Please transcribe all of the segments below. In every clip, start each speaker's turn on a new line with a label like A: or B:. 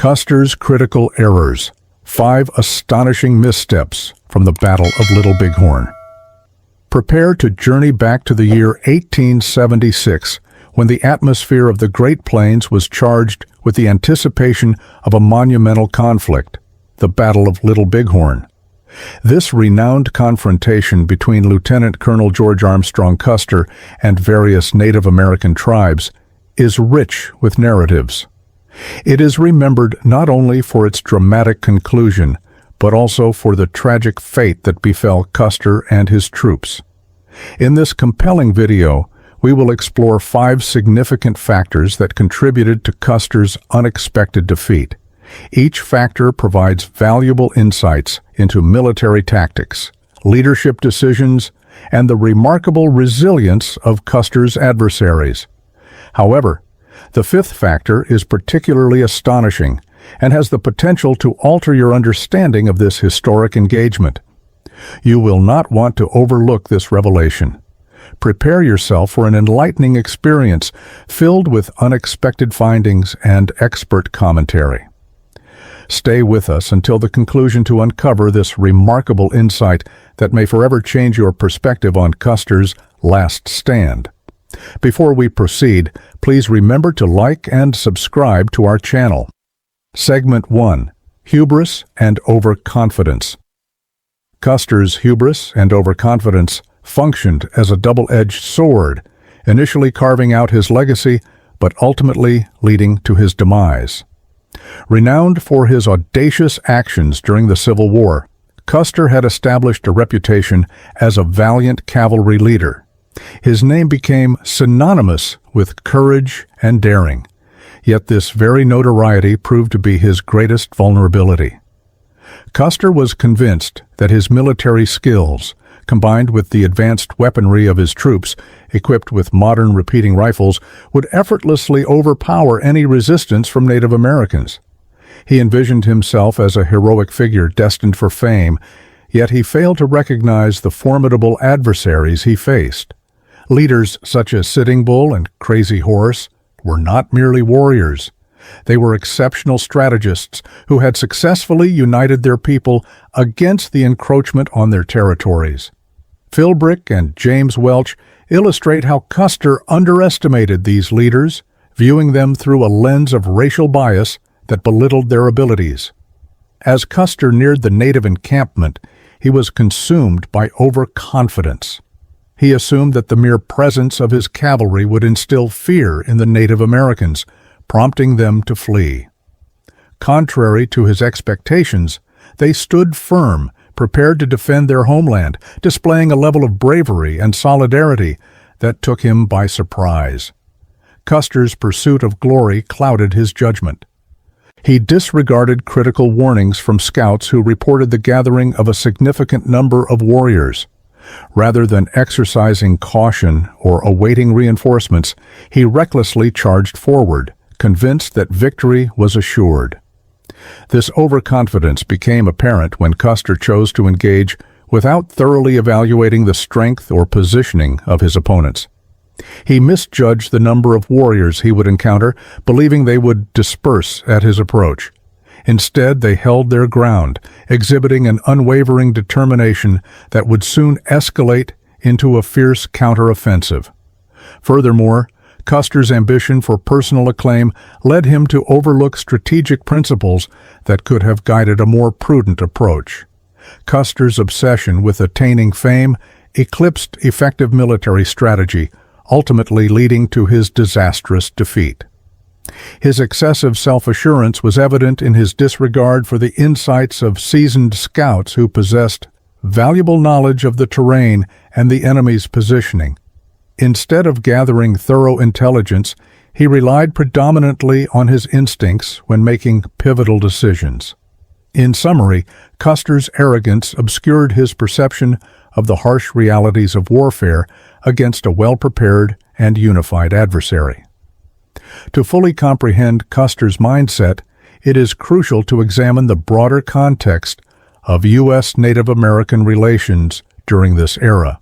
A: Custer's Critical Errors, 5 Astonishing Missteps from the Battle of Little Bighorn. Prepare to journey back to the year 1876, when the atmosphere of the Great Plains was charged with the anticipation of a monumental conflict, the Battle of Little Bighorn. This renowned confrontation between Lieutenant Colonel George Armstrong Custer and various Native American tribes is rich with narratives. It is remembered not only for its dramatic conclusion, but also for the tragic fate that befell Custer and his troops. In this compelling video, we will explore 5 significant factors that contributed to Custer's unexpected defeat. Each factor provides valuable insights into military tactics, leadership decisions, and the remarkable resilience of Custer's adversaries. However, the 5th factor is particularly astonishing and has the potential to alter your understanding of this historic engagement. You will not want to overlook this revelation. Prepare yourself for an enlightening experience filled with unexpected findings and expert commentary. Stay with us until the conclusion to uncover this remarkable insight that may forever change your perspective on Custer's last stand. Before we proceed, please remember to like and subscribe to our channel. Segment 1. Hubris and Overconfidence. Custer's hubris and overconfidence functioned as a double-edged sword, initially carving out his legacy, but ultimately leading to his demise. Renowned for his audacious actions during the Civil War, Custer had established a reputation as a valiant cavalry leader. His name became synonymous with courage and daring, yet this very notoriety proved to be his greatest vulnerability. Custer was convinced that his military skills, combined with the advanced weaponry of his troops, equipped with modern repeating rifles, would effortlessly overpower any resistance from Native Americans. He envisioned himself as a heroic figure destined for fame, yet he failed to recognize the formidable adversaries he faced. Leaders such as Sitting Bull and Crazy Horse were not merely warriors. They were exceptional strategists who had successfully united their people against the encroachment on their territories. Philbrick and James Welch illustrate how Custer underestimated these leaders, viewing them through a lens of racial bias that belittled their abilities. As Custer neared the native encampment, he was consumed by overconfidence. He assumed that the mere presence of his cavalry would instill fear in the Native Americans, prompting them to flee. Contrary to his expectations, they stood firm, prepared to defend their homeland, displaying a level of bravery and solidarity that took him by surprise. Custer's pursuit of glory clouded his judgment. He disregarded critical warnings from scouts who reported the gathering of a significant number of warriors. Rather than exercising caution or awaiting reinforcements, he recklessly charged forward, convinced that victory was assured. This overconfidence became apparent when Custer chose to engage without thoroughly evaluating the strength or positioning of his opponents. He misjudged the number of warriors he would encounter, believing they would disperse at his approach. Instead, they held their ground, exhibiting an unwavering determination that would soon escalate into a fierce counteroffensive. Furthermore, Custer's ambition for personal acclaim led him to overlook strategic principles that could have guided a more prudent approach. Custer's obsession with attaining fame eclipsed effective military strategy, ultimately leading to his disastrous defeat. His excessive self-assurance was evident in his disregard for the insights of seasoned scouts who possessed valuable knowledge of the terrain and the enemy's positioning. Instead of gathering thorough intelligence, he relied predominantly on his instincts when making pivotal decisions. In summary, Custer's arrogance obscured his perception of the harsh realities of warfare against a well-prepared and unified adversary. To fully comprehend Custer's mindset, it is crucial to examine the broader context of U.S. Native American relations during this era.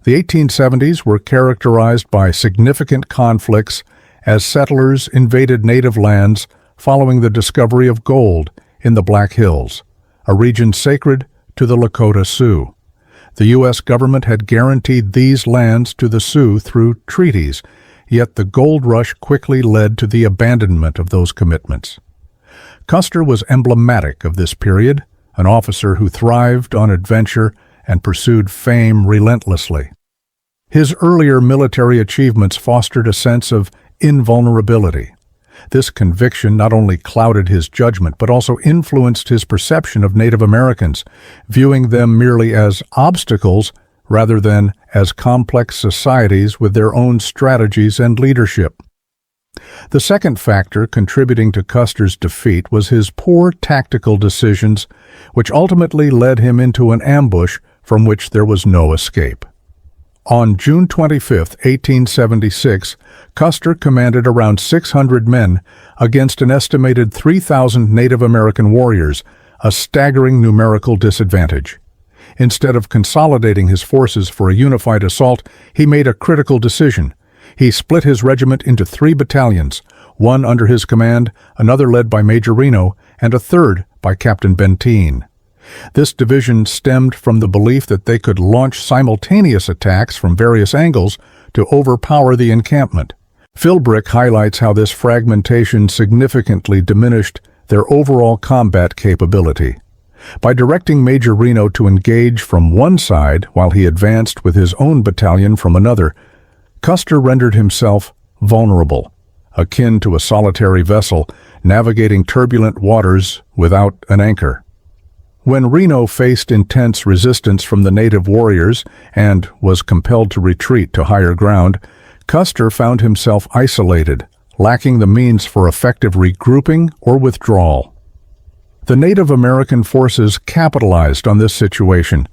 A: The 1870s were characterized by significant conflicts as settlers invaded native lands following the discovery of gold in the Black Hills, a region sacred to the Lakota Sioux. The U.S. government had guaranteed these lands to the Sioux through treaties, yet the gold rush quickly led to the abandonment of those commitments. Custer was emblematic of this period, an officer who thrived on adventure and pursued fame relentlessly. His earlier military achievements fostered a sense of invulnerability. This conviction not only clouded his judgment but also influenced his perception of Native Americans, viewing them merely as obstacles rather than as complex societies with their own strategies and leadership. The second factor contributing to Custer's defeat was his poor tactical decisions, which ultimately led him into an ambush from which there was no escape. On June 25, 1876, Custer commanded around 600 men against an estimated 3,000 Native American warriors, a staggering numerical disadvantage. Instead of consolidating his forces for a unified assault, he made a critical decision. He split his regiment into 3 battalions, one under his command, another led by Major Reno, and a third by Captain Benteen. This division stemmed from the belief that they could launch simultaneous attacks from various angles to overpower the encampment. Philbrick highlights how this fragmentation significantly diminished their overall combat capability. By directing Major Reno to engage from one side while he advanced with his own battalion from another, Custer rendered himself vulnerable, akin to a solitary vessel navigating turbulent waters without an anchor. When Reno faced intense resistance from the native warriors and was compelled to retreat to higher ground, Custer found himself isolated, lacking the means for effective regrouping or withdrawal. The Native American forces capitalized on this situation.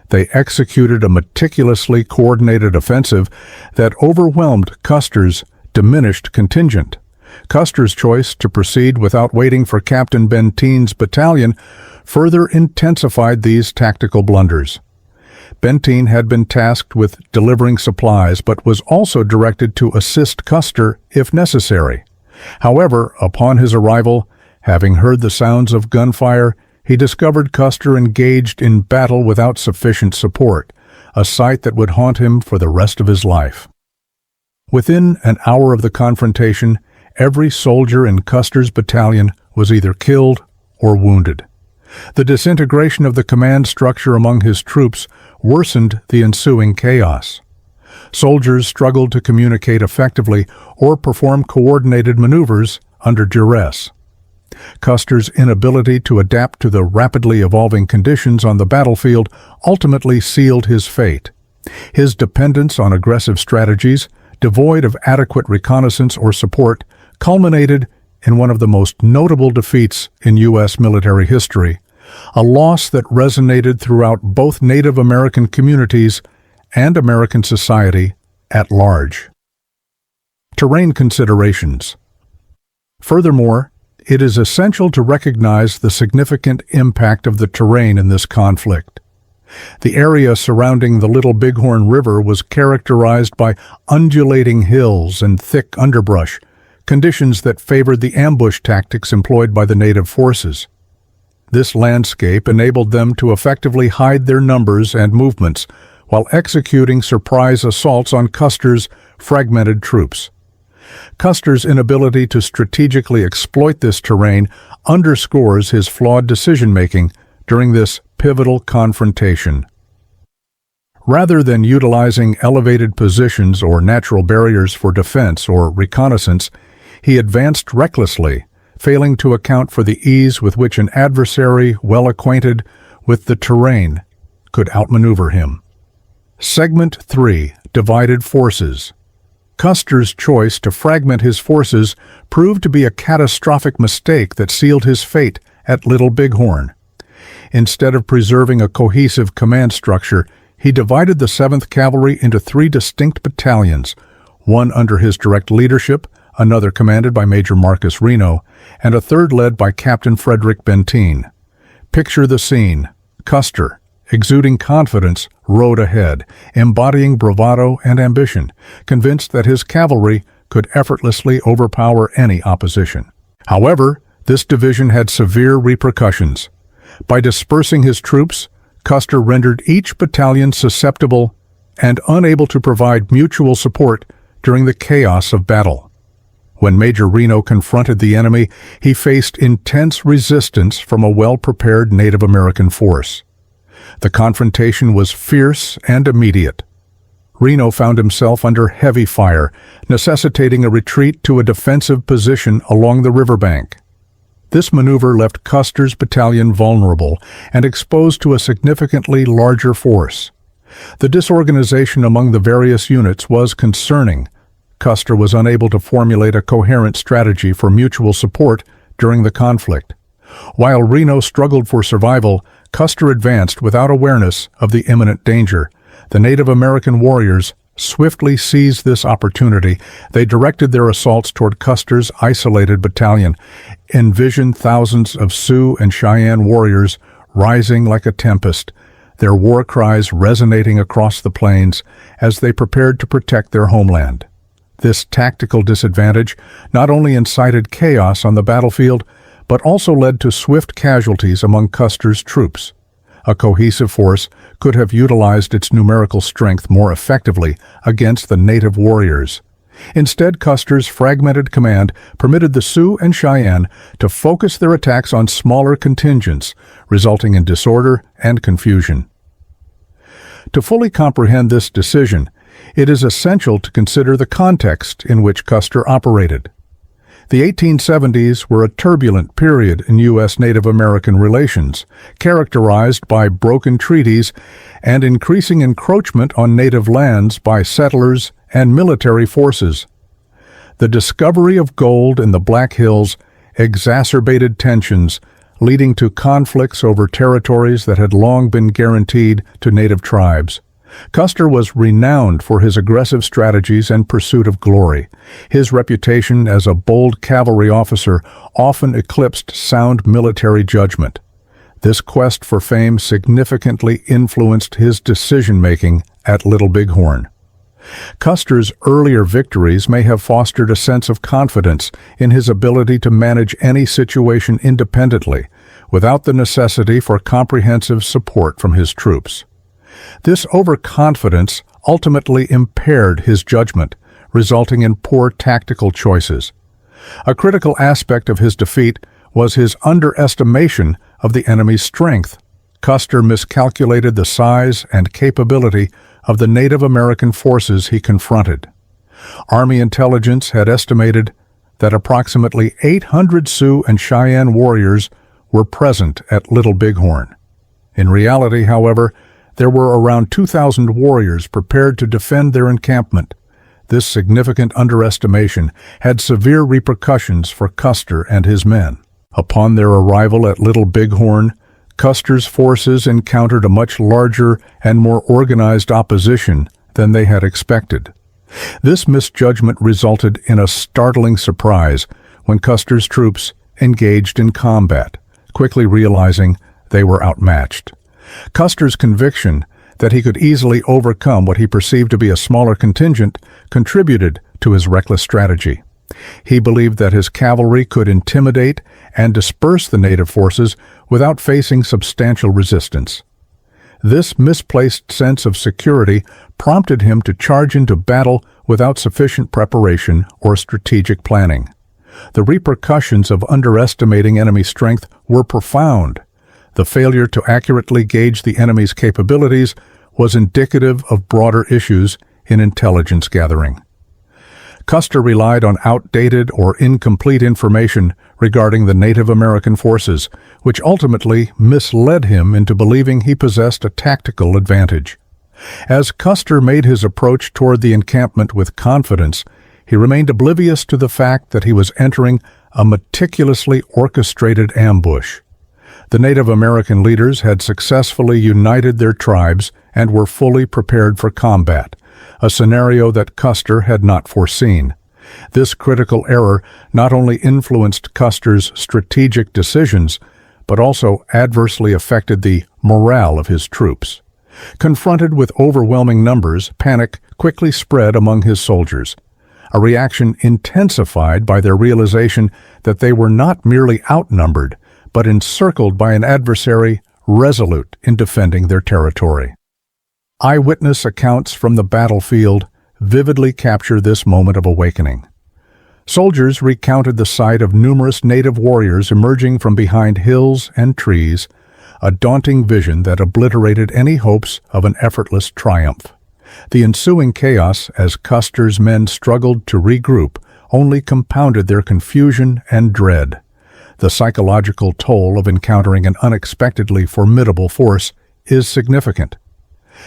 A: They executed a meticulously coordinated offensive that overwhelmed Custer's diminished contingent. Custer's choice to proceed without waiting for Captain Benteen's battalion further intensified these tactical blunders. Benteen had been tasked with delivering supplies but was also directed to assist Custer if necessary. However, upon his arrival, having heard the sounds of gunfire, he discovered Custer engaged in battle without sufficient support, a sight that would haunt him for the rest of his life. Within an hour of the confrontation, every soldier in Custer's battalion was either killed or wounded. The disintegration of the command structure among his troops worsened the ensuing chaos. Soldiers struggled to communicate effectively or perform coordinated maneuvers under duress. Custer's inability to adapt to the rapidly evolving conditions on the battlefield ultimately sealed his fate. His dependence on aggressive strategies, devoid of adequate reconnaissance or support, culminated in one of the most notable defeats in U.S. military history, a loss that resonated throughout both Native American communities and American society at large. Terrain considerations. Furthermore, it is essential to recognize the significant impact of the terrain in this conflict. The area surrounding the Little Bighorn River was characterized by undulating hills and thick underbrush, conditions that favored the ambush tactics employed by the native forces. This landscape enabled them to effectively hide their numbers and movements while executing surprise assaults on Custer's fragmented troops. Custer's inability to strategically exploit this terrain underscores his flawed decision-making during this pivotal confrontation. Rather than utilizing elevated positions or natural barriers for defense or reconnaissance, he advanced recklessly, failing to account for the ease with which an adversary well acquainted with the terrain could outmaneuver him. Segment 3. Divided Forces. Custer's choice to fragment his forces proved to be a catastrophic mistake that sealed his fate at Little Bighorn. Instead of preserving a cohesive command structure, he divided the 7th Cavalry into 3 distinct battalions, one under his direct leadership, another commanded by Major Marcus Reno, and a third led by Captain Frederick Benteen. Picture the scene. Custer, exuding confidence, rode ahead, embodying bravado and ambition, convinced that his cavalry could effortlessly overpower any opposition. However, this division had severe repercussions. By dispersing his troops, Custer rendered each battalion susceptible and unable to provide mutual support during the chaos of battle. When Major Reno confronted the enemy, he faced intense resistance from a well-prepared Native American force. The confrontation was fierce and immediate. Reno found himself under heavy fire, necessitating a retreat to a defensive position along the riverbank. This maneuver left Custer's battalion vulnerable and exposed to a significantly larger force. The disorganization among the various units was concerning. Custer was unable to formulate a coherent strategy for mutual support during the conflict. While Reno struggled for survival, Custer advanced without awareness of the imminent danger. The Native American warriors swiftly seized this opportunity. They directed their assaults toward Custer's isolated battalion. Envision thousands of Sioux and Cheyenne warriors rising like a tempest, their war cries resonating across the plains as they prepared to protect their homeland. This tactical disadvantage not only incited chaos on the battlefield, but also led to swift casualties among Custer's troops. A cohesive force could have utilized its numerical strength more effectively against the native warriors. Instead, Custer's fragmented command permitted the Sioux and Cheyenne to focus their attacks on smaller contingents, resulting in disorder and confusion. To fully comprehend this decision, it is essential to consider the context in which Custer operated. The 1870s were a turbulent period in U.S. Native American relations, characterized by broken treaties and increasing encroachment on native lands by settlers and military forces. The discovery of gold in the Black Hills exacerbated tensions, leading to conflicts over territories that had long been guaranteed to native tribes. Custer was renowned for his aggressive strategies and pursuit of glory. His reputation as a bold cavalry officer often eclipsed sound military judgment. This quest for fame significantly influenced his decision-making at Little Bighorn. Custer's earlier victories may have fostered a sense of confidence in his ability to manage any situation independently, without the necessity for comprehensive support from his troops. This overconfidence ultimately impaired his judgment, resulting in poor tactical choices. A critical aspect of his defeat was his underestimation of the enemy's strength. Custer miscalculated the size and capability of the Native American forces he confronted. Army intelligence had estimated that approximately 800 Sioux and Cheyenne warriors were present at Little Bighorn. In reality, however, there were around 2,000 warriors prepared to defend their encampment. This significant underestimation had severe repercussions for Custer and his men. Upon their arrival at Little Bighorn, Custer's forces encountered a much larger and more organized opposition than they had expected. This misjudgment resulted in a startling surprise when Custer's troops engaged in combat, quickly realizing they were outmatched. Custer's conviction that he could easily overcome what he perceived to be a smaller contingent contributed to his reckless strategy. He believed that his cavalry could intimidate and disperse the native forces without facing substantial resistance. This misplaced sense of security prompted him to charge into battle without sufficient preparation or strategic planning. The repercussions of underestimating enemy strength were profound. The failure to accurately gauge the enemy's capabilities was indicative of broader issues in intelligence gathering. Custer relied on outdated or incomplete information regarding the Native American forces, which ultimately misled him into believing he possessed a tactical advantage. As Custer made his approach toward the encampment with confidence, he remained oblivious to the fact that he was entering a meticulously orchestrated ambush. The Native American leaders had successfully united their tribes and were fully prepared for combat, a scenario that Custer had not foreseen. This critical error not only influenced Custer's strategic decisions, but also adversely affected the morale of his troops. Confronted with overwhelming numbers, panic quickly spread among his soldiers. a reaction intensified by their realization that they were not merely outnumbered, but encircled by an adversary resolute in defending their territory. Eyewitness accounts from the battlefield vividly capture this moment of awakening. Soldiers recounted the sight of numerous native warriors emerging from behind hills and trees, a daunting vision that obliterated any hopes of an effortless triumph. The ensuing chaos, as Custer's men struggled to regroup, only compounded their confusion and dread. The psychological toll of encountering an unexpectedly formidable force is significant.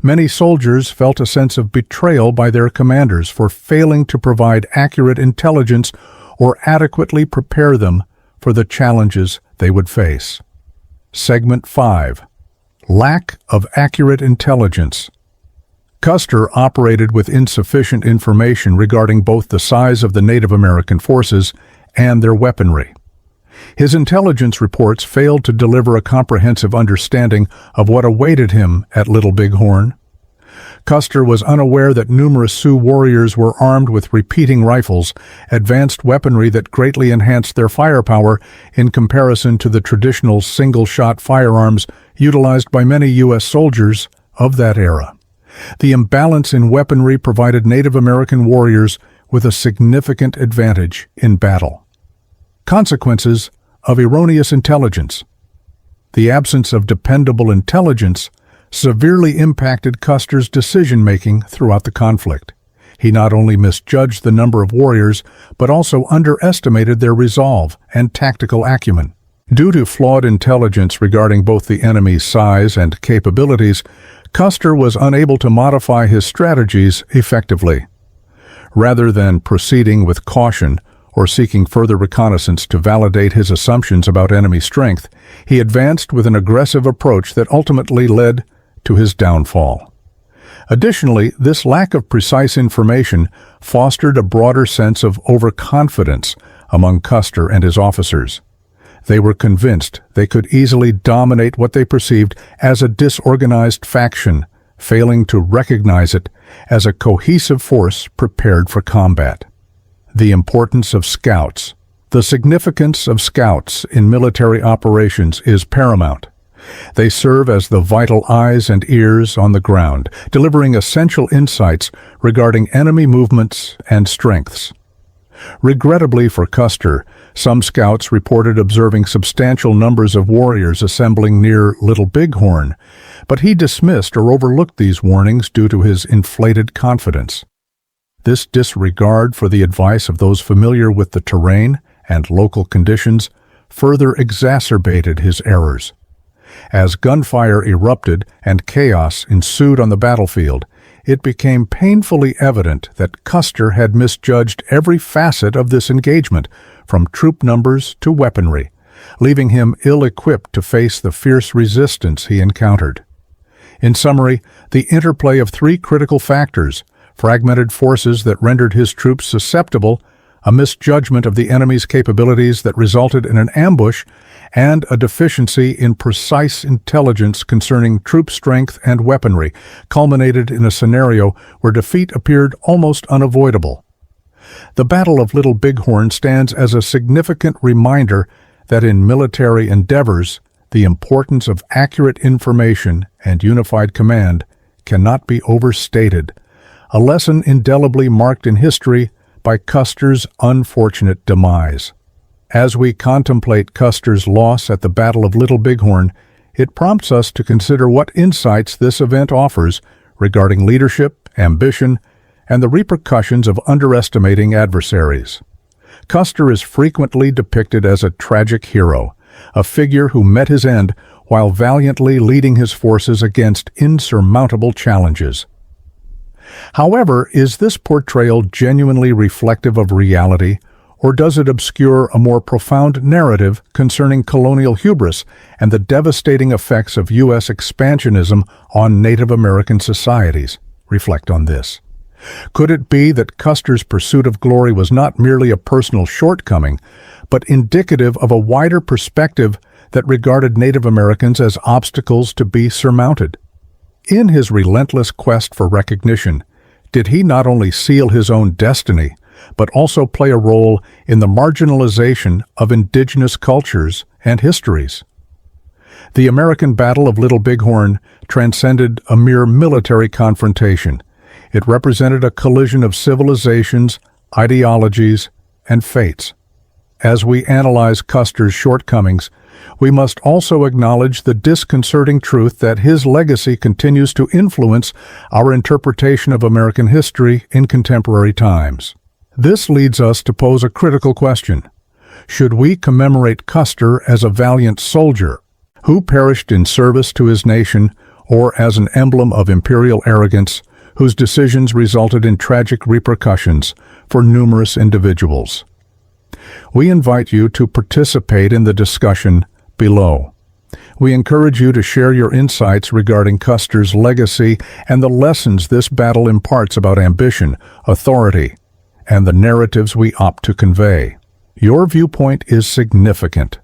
A: Many soldiers felt a sense of betrayal by their commanders for failing to provide accurate intelligence or adequately prepare them for the challenges they would face. Segment 5. Lack of accurate intelligence. Custer operated with insufficient information regarding both the size of the Native American forces and their weaponry. His intelligence reports failed to deliver a comprehensive understanding of what awaited him at Little Bighorn. Custer was unaware that numerous Sioux warriors were armed with repeating rifles, advanced weaponry that greatly enhanced their firepower in comparison to the traditional single-shot firearms utilized by many U.S. soldiers of that era. The imbalance in weaponry provided Native American warriors with a significant advantage in battle. Consequences of erroneous intelligence. The absence of dependable intelligence severely impacted Custer's decision-making throughout the conflict. He not only misjudged the number of warriors, but also underestimated their resolve and tactical acumen. Due to flawed intelligence regarding both the enemy's size and capabilities, Custer was unable to modify his strategies effectively. Rather than proceeding with caution or seeking further reconnaissance to validate his assumptions about enemy strength, he advanced with an aggressive approach that ultimately led to his downfall. Additionally, this lack of precise information fostered a broader sense of overconfidence among Custer and his officers. They were convinced they could easily dominate what they perceived as a disorganized faction, failing to recognize it as a cohesive force prepared for combat. The importance of scouts. The significance of scouts in military operations is paramount. They serve as the vital eyes and ears on the ground, delivering essential insights regarding enemy movements and strengths. Regrettably for Custer, some scouts reported observing substantial numbers of warriors assembling near Little Bighorn, but he dismissed or overlooked these warnings due to his inflated confidence. This disregard for the advice of those familiar with the terrain and local conditions further exacerbated his errors. As gunfire erupted and chaos ensued on the battlefield, it became painfully evident that Custer had misjudged every facet of this engagement, from troop numbers to weaponry, leaving him ill-equipped to face the fierce resistance he encountered. In summary, the interplay of three critical factors: fragmented forces that rendered his troops susceptible, a misjudgment of the enemy's capabilities that resulted in an ambush, and a deficiency in precise intelligence concerning troop strength and weaponry, culminated in a scenario where defeat appeared almost unavoidable. The Battle of Little Bighorn stands as a significant reminder that in military endeavors, the importance of accurate information and unified command cannot be overstated, a lesson indelibly marked in history by Custer's unfortunate demise. As we contemplate Custer's loss at the Battle of Little Bighorn, it prompts us to consider what insights this event offers regarding leadership, ambition, and the repercussions of underestimating adversaries. Custer is frequently depicted as a tragic hero, a figure who met his end while valiantly leading his forces against insurmountable challenges. However, is this portrayal genuinely reflective of reality, or does it obscure a more profound narrative concerning colonial hubris and the devastating effects of U.S. expansionism on Native American societies? Reflect on this. Could it be that Custer's pursuit of glory was not merely a personal shortcoming, but indicative of a wider perspective that regarded Native Americans as obstacles to be surmounted? In his relentless quest for recognition, did he not only seal his own destiny, but also play a role in the marginalization of indigenous cultures and histories. The American Battle of Little Bighorn transcended a mere military confrontation. It represented a collision of civilizations, ideologies, and fates. As we analyze Custer's shortcomings, we must also acknowledge the disconcerting truth that his legacy continues to influence our interpretation of American history in contemporary times. This leads us to pose a critical question. Should we commemorate Custer as a valiant soldier who perished in service to his nation, or as an emblem of imperial arrogance whose decisions resulted in tragic repercussions for numerous individuals? We invite you to participate in the discussion below. We encourage you to share your insights regarding Custer's legacy and the lessons this battle imparts about ambition, authority, and the narratives we opt to convey. Your viewpoint is significant.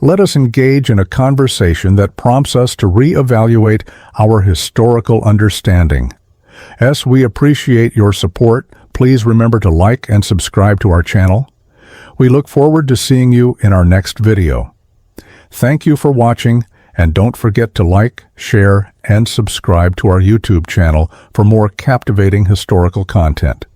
A: Let us engage in a conversation that prompts us to reevaluate our historical understanding. As we appreciate your support, please remember to like and subscribe to our channel. We look forward to seeing you in our next video. Thank you for watching, and don't forget to like, share, and subscribe to our YouTube channel for more captivating historical content.